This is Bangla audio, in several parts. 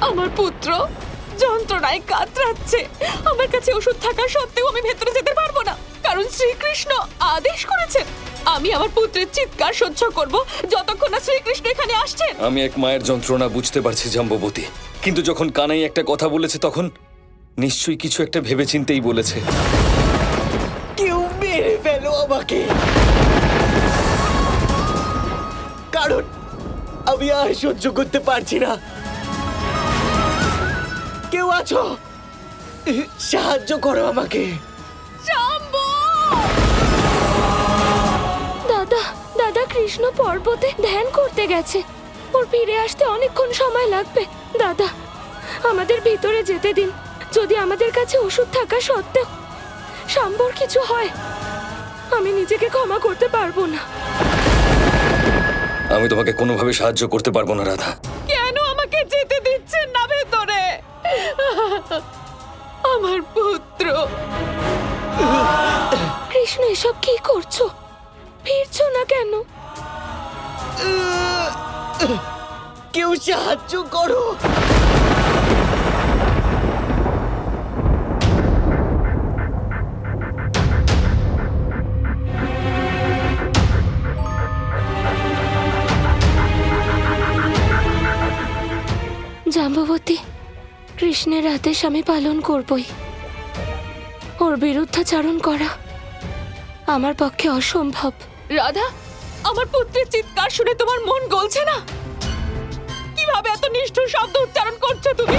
আমার পুত্র যন্ত্রণায় কাতরাচ্ছে। আমার কাছে ওষুধ থাকা সত্ত্বেও আমি ভেতরে যেতে পারবো না, কারণ শ্রীকৃষ্ণ আদেশ করেছেন আমি আমার পুত্রের চিৎকার সহ্য করব যতক্ষণ না শ্রীকৃষ্ণ এখানে আসছেন। আমি এক মায়ের যন্ত্রণা বুঝতে পারছি জাম্ববতী, কিন্তু যখন কানাই একটা কথা বলেছে তখন নিশ্চয়ই কিছু একটা ভেবেচিন্তেই বলেছে। কেউ মেরে ফেলো আমাকে, কারণ আমি আর সহ্য করতে পারছি না। কেউ আছো, সাহায্য করো আমাকে। দাদা দাদা কৃষ্ণ পর্বতে ধ্যান করতে গেছে, ওর ফিরে আসতে অনেকক্ষণ সময় লাগবে। দাদা আমাদের ভিতরে যেতে দিন। যদি আমাদের কাছে ওষুধ থাকা সত্ত্বেও শাম্বর কিছু হয়, আমি নিজেকে ক্ষমা করতে পারবো না। আমি তোমাকে কোনোভাবে সাহায্য করতে পারবো না রাধা। কেন আমাকে যেতে দিচ্ছেন না ভেতরে? আমার পুত্র। কৃষ্ণ এসব কি করছো? ফিরছো না কেন? কেউ সাহায্য করো। জাম্ববতী, কৃষ্ণের আদেশ আমি পালন করবই। ওর বিরুদ্ধাচারণ করা আমার পক্ষে অসম্ভব। রাধা, আমার পুত্রের চিৎকার শুনে তোমার মন গলছে না? কিভাবে এত নিষ্ঠুর শব্দ উচ্চারণ করছো তুমি?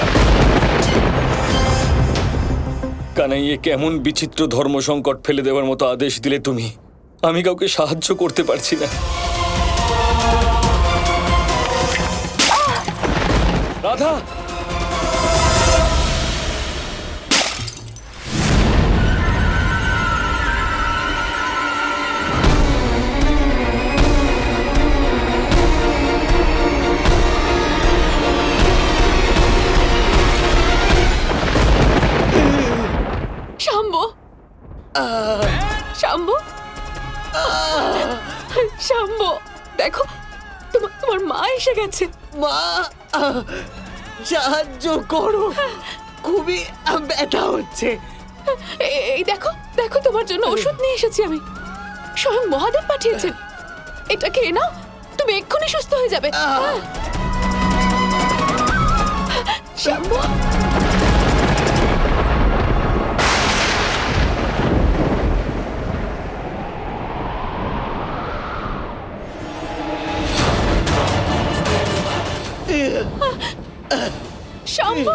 কানাইয়ে কেমন বিচিত্র ধর্ম সংকট ফেলে দেওয়ার মতো আদেশ দিলে তুমি। আমি কাউকে সাহায্য করতে পারছি না। রাধা, শাম্বু, শাম্বু, শাম্বু, দেখো তোমার মা এসে গেছে। মা, সাহায্য করো, খুবই ব্যথা হচ্ছে। এই দেখো দেখো, তোমার জন্য ওষুধ নিয়ে এসেছি আমি। স্বয়ং মহাদেব পাঠিয়েছেন। এটা খেয়ে নাও, তুমি এক্ষুনি সুস্থ হয়ে যাবে। শাম্বু, শাম্বু,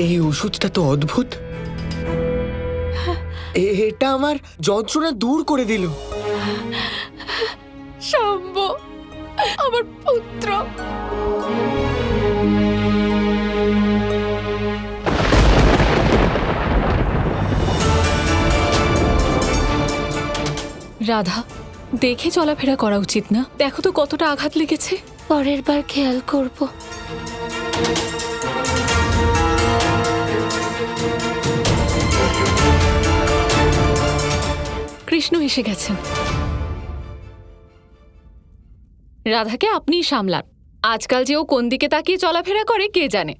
এই ওষুধটা তো অদ্ভুত। এটা আমার যন্ত্রণা দূর করে দিল। শাম্বু, আমার পুত্র। রাধা, দেখে চলাফেরা করা উচিত না? দেখো তো কতটা আঘাত লেগেছে। পরের বার খেয়াল করব। কৃষ্ণ এসে গেছেন। রাধাকে আপনিই সামলান। আজকাল যে ও কোন দিকে তাকিয়ে চলাফেরা করে কে জানে।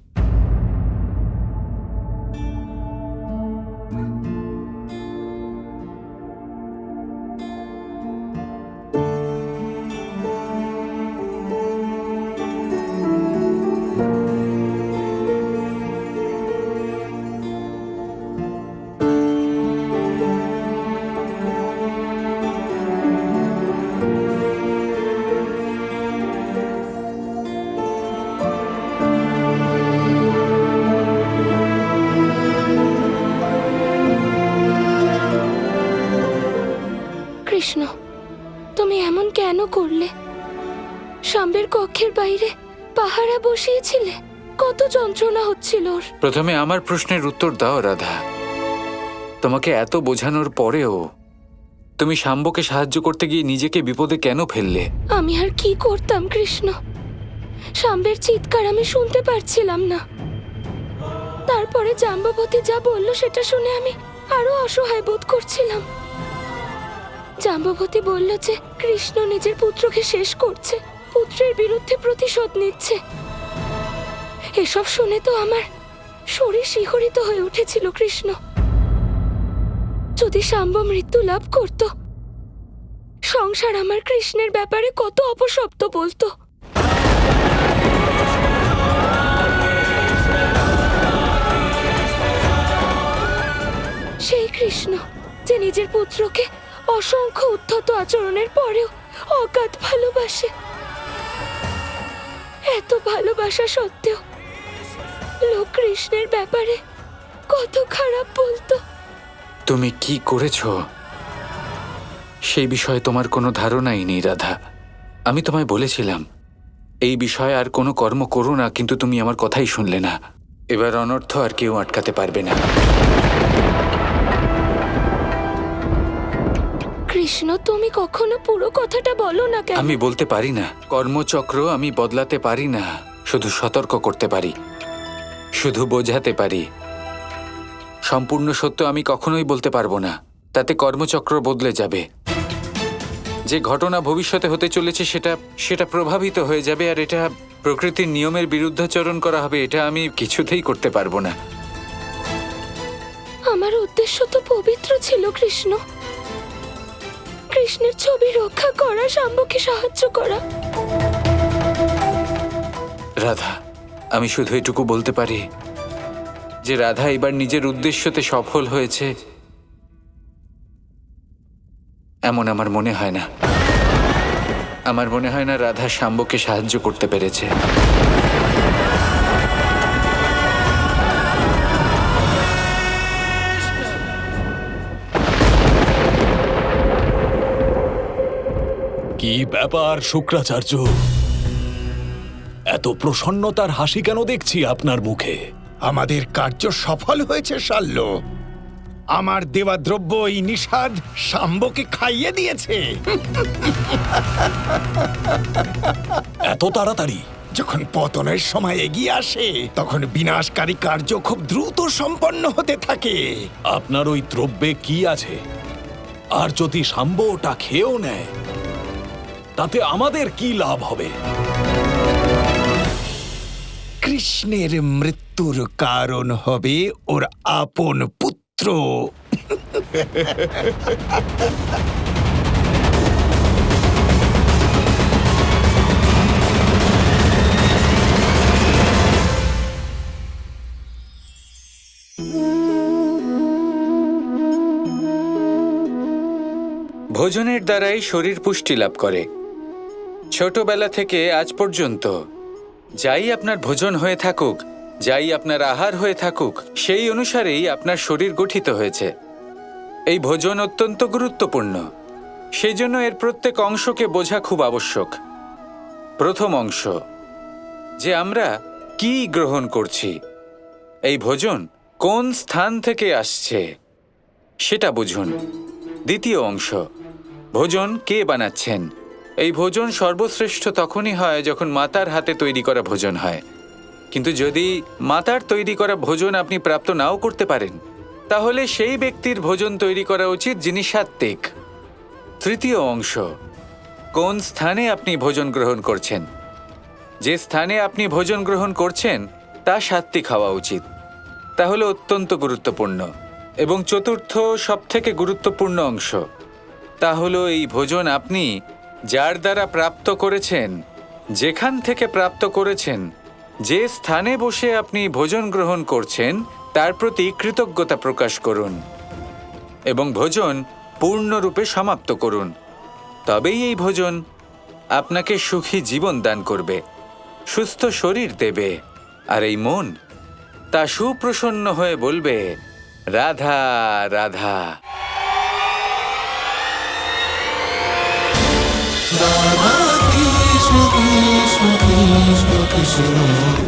কৃষ্ণ, তুমি এমন কেন করলে? শাম্বের কক্ষের বাইরে পাহারা বসিয়েছিলে। কত যন্ত্রণা হচ্ছিল ওর। প্রথমে আমার প্রশ্নের উত্তর দাও রাধা। তোমাকে এত বোঝানোর পরেও তুমি শাম্বকে সাহায্য করতে গিয়ে নিজেকে বিপদে কেন ফেললে? আমি আর কি করতাম কৃষ্ণ, শাম্বের চিৎকার আমি শুনতে পারছিলাম না। তারপরে জাম্ববতী যা বলল সেটা শুনে আমি আরো অসহায় বোধ করছিলাম। জাম্ববতী বলল যে কৃষ্ণ নিজের পুত্রকে শেষ করছে, পুত্রের বিরুদ্ধে প্রতিশোধ নিচ্ছে। এসব শুনে তো আমার শরীর শিহরিত হয়ে উঠেছিল কৃষ্ণ। যদি শাম্ব মৃত্যু লাভ করত, সংসার আমার কৃষ্ণের ব্যাপারে কত অপশব্দ বলতো। সেই কৃষ্ণ যে নিজের পুত্রকে অসংখ্য উদ্ধত আচরণের পরেও অগাধ ভালোবাসে, এত ভালোবাসা সত্ত্বেও লোক কৃষ্ণের ব্যাপারে কত খারাপ বলতো। তুমি কি করেছো সেই বিষয়ে তোমার কোনো ধারণাই নেই রাধা। আমি তোমায় বলেছিলাম এই বিষয়ে আর কোনো কর্ম করো না, কিন্তু তুমি আমার কথাই শুনলে না। এবার অনর্থ আর কেউ আটকাতে পারবে না। কৃষ্ণ, তুমি কখনো পুরো কথাটা বলো না কেন? আমি বলতে পারি না। কর্মচক্র আমি বদলাতে পারি না, শুধু সতর্ক করতে পারি, শুধু বোঝাতে পারি। সম্পূর্ণ সত্য আমি কখনোই বলতে পারবো না, তাতে কর্মচক্র বদলে যাবে। যে ঘটনা ভবিষ্যতে হতে চলেছে সেটা প্রভাবিত হয়ে যাবে, আর এটা প্রকৃতির নিয়মের বিরুদ্ধাচরণ করা হবে। এটা আমি কিছুতেই করতে পারবো না। আমার উদ্দেশ্য তো পবিত্র ছিল কৃষ্ণ, কৃষ্ণের ছবি রক্ষা করা, শাম্বকে সাহায্য করা। রাধা, আমি শুধু এটুকু বলতে পারি যে রাধা এবার নিজের উদ্দেশ্যতে সফল হয়েছে এমন আমার মনে হয় না। আমার মনে হয় না রাধা শাম্বকে সাহায্য করতে পেরেছে। কি ব্যাপার শুক্রাচার্য, এত প্রসন্নতার হাসি কেন দেখছি আপনার মুখে? আমাদের কার্য সফল হয়েছে শাল্য। আমার দেওয়া দ্রব্য এই নিষাদ শাম্বকে খাইয়ে দিয়েছে। এত তাড়াতাড়ি? যখন পতনের সময় এগিয়ে আসে তখন বিনাশকারী কার্য খুব দ্রুত সম্পন্ন হতে থাকে। আপনার ওই দ্রব্যে কি আছে? আর যদি শাম্ব ওটা খেয়েও নেয় তাতে আমাদের কি লাভ হবে? কৃষ্ণের মৃত্যুর কারণ হবে ওর আপন পুত্র। ভোজনের দ্বারাই শরীর পুষ্টি লাভ করে। ছোটবেলা থেকে আজ পর্যন্ত যাই আপনার ভোজন হয়ে থাকুক, যাই আপনার আহার হয়ে থাকুক, সেই অনুসারেই আপনার শরীর গঠিত হয়েছে। এই ভোজন অত্যন্ত গুরুত্বপূর্ণ, সেই জন্য এর প্রত্যেক অংশকে বোঝা খুব আবশ্যক। প্রথম অংশ, যে আমরা কি গ্রহণ করছি, এই ভোজন কোন স্থান থেকে আসছে সেটা বুঝুন। দ্বিতীয় অংশ, ভোজন কে বানাচ্ছেন। এই ভোজন সর্বশ্রেষ্ঠ তখনই হয় যখন মাতার হাতে তৈরি করা ভোজন হয়। কিন্তু যদি মাতার তৈরি করা ভোজন আপনি প্রাপ্ত নাও করতে পারেন, তাহলে সেই ব্যক্তির ভোজন তৈরি করা উচিত যিনি সাত্ত্বিক। তৃতীয় অংশ, কোন স্থানে আপনি ভোজন গ্রহণ করছেন। যে স্থানে আপনি ভোজন গ্রহণ করছেন তা সাত্ত্বিক হওয়া উচিত। তাহলে অত্যন্ত গুরুত্বপূর্ণ। এবং চতুর্থ সবথেকে গুরুত্বপূর্ণ অংশ, তা হলো এই ভোজন আপনি যার দ্বারা প্রাপ্ত করেছেন, যেখান থেকে প্রাপ্ত করেছেন, যে স্থানে বসে আপনি ভোজন গ্রহণ করছেন তার প্রতি কৃতজ্ঞতা প্রকাশ করুন এবং ভোজন পূর্ণরূপে সমাপ্ত করুন। তবেই এই ভোজন আপনাকে সুখী জীবন দান করবে, সুস্থ শরীর দেবে, আর এই মন তা সুপ্রসন্ন হয়ে বলবে, Radha Radha. Krishna Krishna Krishna Krishna